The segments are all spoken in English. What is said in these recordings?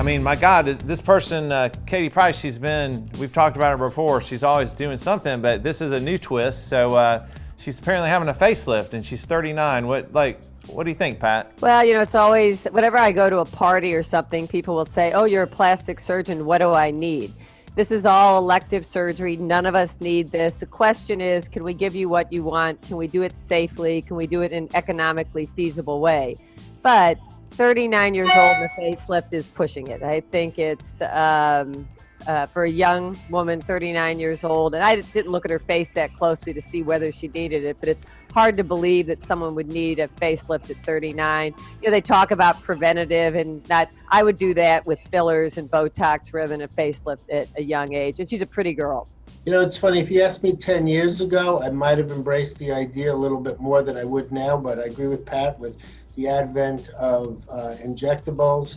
I mean, my God, this person, Katie Price, we've talked about her before, she's always doing something, but this is a new twist. So she's apparently having a facelift and she's 39. What do you think, Pat? Well, it's always, whenever I go to a party or something, people will say, oh, you're a plastic surgeon, what do I need? This is all elective surgery. None of us need this. The question is, can we give you what you want? Can we do it safely? Can we do it in an economically feasible way? But 39 years old and a facelift is pushing it. I think it's for a young woman, 39 years old, and I didn't look at her face that closely to see whether she needed it, but it's hard to believe that someone would need a facelift at 39. They talk about preventative, and I would do that with fillers and Botox rather than a facelift at a young age, and she's a pretty girl. It's funny, if you asked me 10 years ago, I might have embraced the idea a little bit more than I would now, but I agree with Pat with the advent of injectables,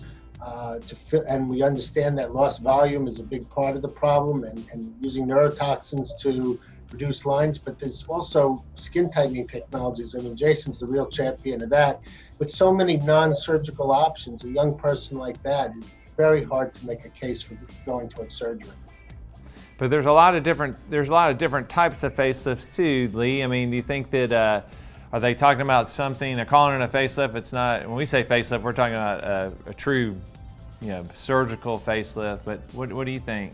and we understand that lost volume is a big part of the problem, and using neurotoxins to reduce lines, but there's also skin tightening technologies. I mean, Jason's the real champion of that. With so many non-surgical options, a young person like that, it's very hard to make a case for going towards surgery. But there's a lot of different types of facelifts too, Lee. I mean, do you think that are they talking about something? They're calling it a facelift. It's not. When we say facelift, we're talking about a true, surgical facelift. But what do you think?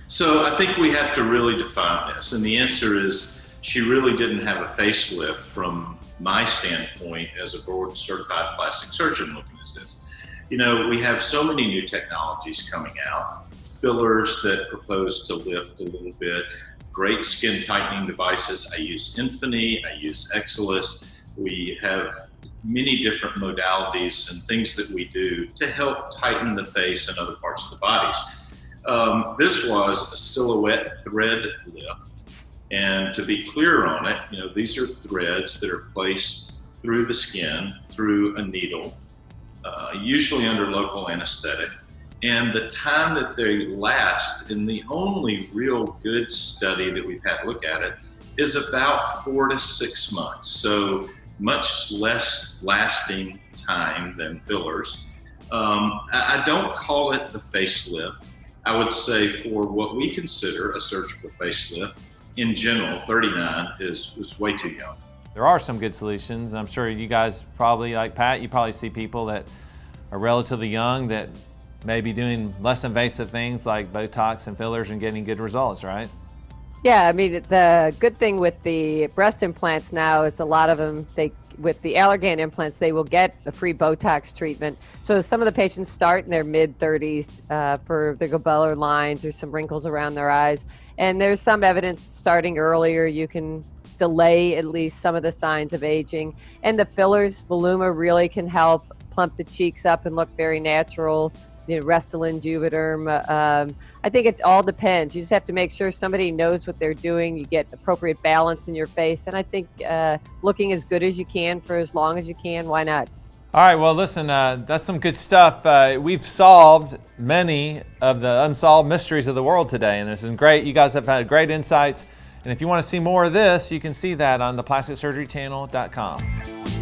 So I think we have to really define this, and the answer is she really didn't have a facelift from my standpoint as a board-certified plastic surgeon looking at this. We have so many new technologies coming out, fillers that propose to lift a little bit, great skin tightening devices. I use Infini, I use Exelis. We have many different modalities and things that we do to help tighten the face and other parts of the bodies. This was a silhouette thread lift. And to be clear on it, these are threads that are placed through the skin, through a needle, usually under local anesthetic. And the time that they last, in the only real good study that we've had look at it, is about 4 to 6 months. So much less lasting time than fillers. I don't call it the facelift. I would say for what we consider a surgical facelift, in general, 39 is way too young. There are some good solutions. I'm sure you guys probably, like Pat, you probably see people that are relatively young that may be doing less invasive things like Botox and fillers and getting good results, right? Yeah, I mean, the good thing with the breast implants now is a lot of them, with the Allergan implants, they will get a free Botox treatment. So some of the patients start in their mid-30s for the glabellar lines or some wrinkles around their eyes. And there's some evidence starting earlier, you can delay at least some of the signs of aging. And the fillers, Voluma, really can help plump the cheeks up and look very natural. Restylane, Juvederm. I think it all depends. You just have to make sure somebody knows what they're doing. You get appropriate balance in your face. And I think looking as good as you can for as long as you can, why not? All right, well, listen, that's some good stuff. We've solved many of the unsolved mysteries of the world today, and this is great. You guys have had great insights. And if you want to see more of this, you can see that on theplasticsurgerychannel.com.